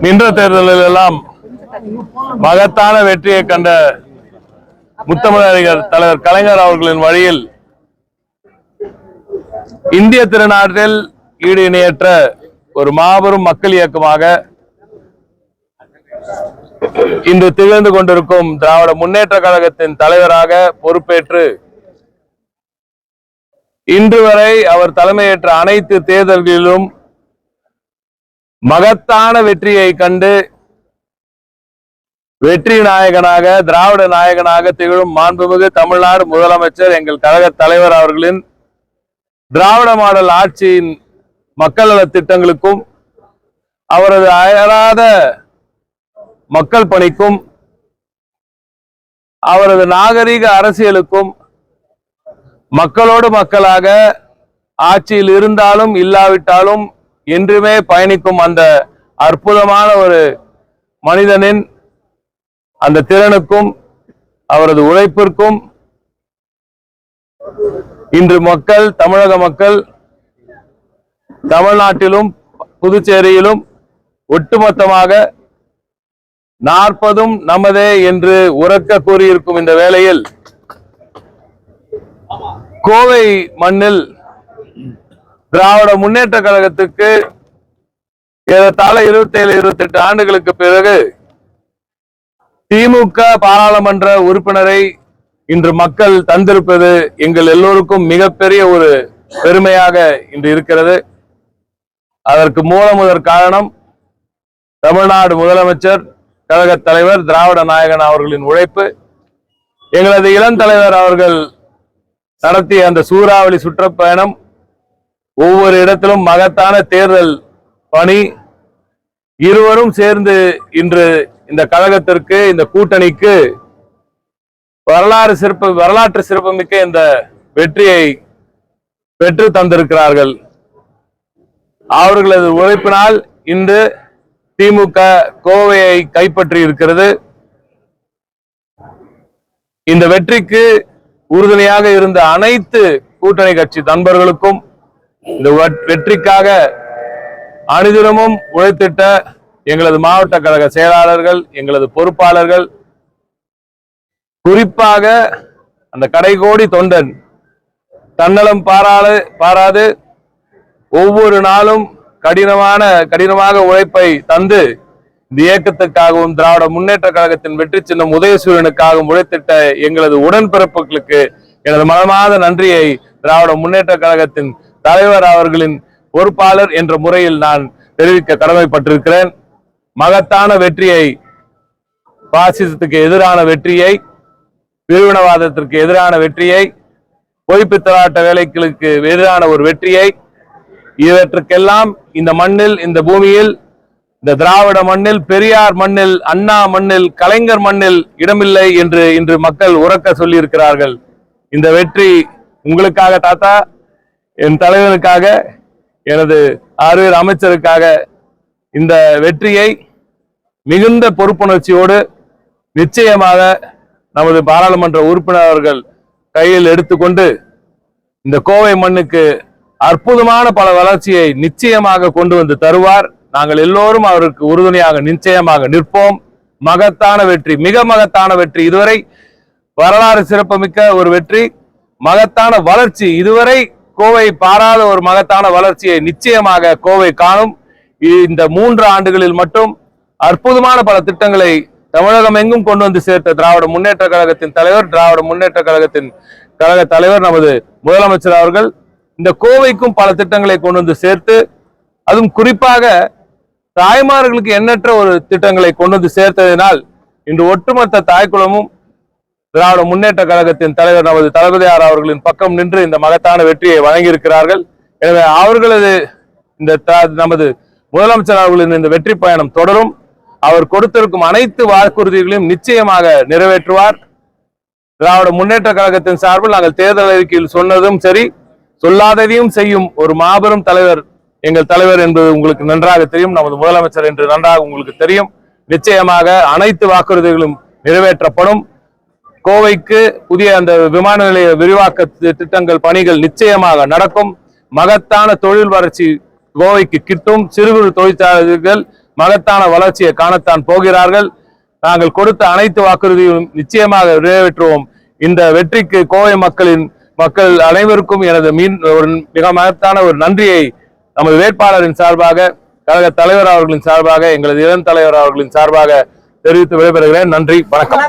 நின்ற தேர்தலில் எல்லாம் மகத்தான வெற்றியை கண்ட முத்தமிழறிஞர் தலைவர் கலைஞர் அவர்களின் வழியில் இந்திய திருநாட்டில் ஈடு இணையற்ற ஒரு மாபெரும் மக்கள் இயக்கமாக இன்று திகழ்ந்து கொண்டிருக்கும் திராவிட முன்னேற்ற கழகத்தின் தலைவராக பொறுப்பேற்று இன்று வரை அவர் தலைமையேற்ற அனைத்து தேர்தல்களிலும் மகத்தான வெற்றியை கண்டு வெற்றி நாயகனாக திராவிட நாயகனாக திகழும் மாண்புமிகு தமிழ்நாடு முதலமைச்சர் எங்கள் கழக தலைவர் அவர்களின் திராவிட மாடல் ஆட்சியின் மக்கள் நல திட்டங்களுக்கும் அவரது அயராத மக்கள் பணிக்கும் அவரது நாகரீக அரசியலுக்கும் மக்களோடு மக்களாக ஆட்சியில் இருந்தாலும் இல்லாவிட்டாலும் என்றுமே பயணிக்கும் அந்த அற்புதமான ஒரு மனிதனின் அந்த திறனுக்கும் அவரது உழைப்பிற்கும் இன்று மக்கள் தமிழக மக்கள் தமிழ்நாட்டிலும் புதுச்சேரியிலும் ஒட்டுமொத்தமாக 40 நமதே என்று உரக்க கூறியிருக்கும் இந்த வேளையில் கோவை மண்ணில் திராவிட முன்னேற்ற கழகத்துக்கு ஏறத்தாழ 27-28 ஆண்டுகளுக்கு பிறகு திமுக பாராளுமன்ற உறுப்பினரை இன்று மக்கள் தந்திருப்பது எங்கள் எல்லோருக்கும் மிகப்பெரிய ஒரு பெருமையாக இன்று இருக்கிறது. அதற்கு மூலமுதற் காரணம் தமிழ்நாடு முதலமைச்சர் கழக தலைவர் திராவிட நாயகன் அவர்களின் உழைப்பு. எங்களது இளம் தலைவர் அவர்கள் நடத்திய அந்த சூறாவளி சுற்றுப்பயணம், ஒவ்வொரு இடத்திலும் மகத்தான தேர்தல் பணி, இருவரும் சேர்ந்து இன்று இந்த கழகத்திற்கு இந்த கூட்டணிக்கு வரலாற்று சிறப்புமிக்க இந்த வெற்றியை பெற்று தந்திருக்கிறார்கள். அவர்களது உழைப்பினால் இன்று திமுக கோவையை கைப்பற்றி இருக்கிறது. இந்த வெற்றிக்கு உறுதுணையாக இருந்த அனைத்து கூட்டணி கட்சி நண்பர்களுக்கும், இந்த வெற்றிக்காக அனுதினமும் உழைத்திட்ட எங்களது மாவட்ட கழக செயலாளர்கள், எங்களது பொறுப்பாளர்கள், குறிப்பாக அந்த கடைகோடி தொண்டன் தன்னலம் பாராது ஒவ்வொரு நாளும் கடினமாக உழைப்பை தந்து இந்த இயக்கத்துக்காகவும் திராவிட முன்னேற்ற கழகத்தின் வெற்றி சின்னம் உதயசூரியனுக்காகவும் உழைத்திட்ட எங்களது உடன்பிறப்புகளுக்கு எனது மனமார்ந்த நன்றியை திராவிட முன்னேற்ற கழகத்தின் தலைவர் அவர்களின் பொறுப்பாளர் என்ற முறையில் நான் தெரிவிக்க கடமைப்பட்டிருக்கிறேன். மகத்தான வெற்றியை, பாசிசத்துக்கு எதிரான வெற்றியை, பிரிவினவாதத்திற்கு எதிரான வெற்றியை, பொய்ப்பித்தலாட்ட வேலைகளுக்கு எதிரான ஒரு வெற்றியை, இவற்றுக்கெல்லாம் இந்த மண்ணில், இந்த பூமியில், இந்த திராவிட மண்ணில், பெரியார் மண்ணில், அண்ணா மண்ணில், கலைஞர் மண்ணில் இடமில்லை என்று இன்று மக்கள் உரக்க சொல்லி இருக்கிறார்கள். இந்த வெற்றி உங்களுக்காக தாத்தா, என் தலைவனுக்காக, எனது ஆறுவேர் அமைச்சருக்காக இந்த வெற்றியை மிகுந்த பொறுப்புணர்ச்சியோடு நிச்சயமாக நமது பாராளுமன்ற உறுப்பினர்கள் கையில் எடுத்துக்கொண்டு இந்த கோவை மண்ணுக்கு அற்புதமான பல வளர்ச்சியை நிச்சயமாக கொண்டு வந்து தருவார். நாங்கள் எல்லோரும் அவருக்கு உறுதுணையாக நிச்சயமாக நிற்போம். மகத்தான வெற்றி, மிக மகத்தான வெற்றி, இதுவரை வரலாறு சிறப்புமிக்க ஒரு வெற்றி, மகத்தான வளர்ச்சி, இதுவரை கோவை பாராத ஒரு மகத்தான வளர்ச்சியை நிச்சயமாக கோவை காணும். இந்த 3 ஆண்டுகளில் மட்டும் அற்புதமான பல திட்டங்களை தமிழகம் எங்கும் கொண்டு வந்து சேர்த்த திராவிட முன்னேற்ற கழகத்தின் தலைவர், திராவிட முன்னேற்ற கழகத்தின் கழக தலைவர் நமது முதலமைச்சர் அவர்கள் இந்த கோவைக்கும் பல திட்டங்களை கொண்டு வந்து சேர்த்து, அதுவும் குறிப்பாக தாய்மார்களுக்கு எண்ணற்ற ஒரு திட்டங்களை கொண்டு வந்து சேர்த்ததினால் இன்று ஒட்டுமொத்த தாய்க்குளமும் திராவிட முன்னேற்ற கழகத்தின் தலைவர் நமது தளபதியார் அவர்களின் பக்கம் நின்று இந்த மகத்தான வெற்றியை வழங்கியிருக்கிறார்கள். எனவே அவர்களது இந்த நமது முதலமைச்சர் அவர்களின் இந்த வெற்றி பயணம் தொடரும். அவர் கொடுத்திருக்கும் அனைத்து வாக்குறுதிகளையும் நிச்சயமாக நிறைவேற்றுவார். திராவிட முன்னேற்ற கழகத்தின் சார்பில் நாங்கள் தேர்தல் அறிக்கையில் சொன்னதும் சரி, சொல்லாததையும் செய்யும் ஒரு மாபெரும் தலைவர் எங்கள் தலைவர் என்பது உங்களுக்கு நன்றாக தெரியும். நமது முதலமைச்சர் என்று நன்றாக உங்களுக்கு தெரியும். நிச்சயமாக அனைத்து வாக்குறுதிகளும் நிறைவேற்றப்படும். கோவைக்கு புதிய அந்த விமான நிலைய விரிவாக்க திட்டங்கள் பணிகள் நிச்சயமாக நடக்கும். மகத்தான தொழில் வளர்ச்சி கோவைக்கு கிட்டும். சிறு குறு தொழிற்சாலைகள் மகத்தான வளர்ச்சியை காணத்தான் போகிறார்கள். நாங்கள் கொடுத்த அனைத்து வாக்குறுதியும் நிச்சயமாக நிறைவேற்றுவோம். இந்த வெற்றிக்கு கோவை மக்கள் அனைவருக்கும் எனது ஒரு மிக மகத்தான ஒரு நன்றியை நமது வேட்பாளரின் சார்பாக, கழக தலைவர் அவர்களின் சார்பாக, எங்களது இளம் தலைவர் அவர்களின் சார்பாக தெரிவித்து விடைபெறுகிறேன். நன்றி, வணக்கம்.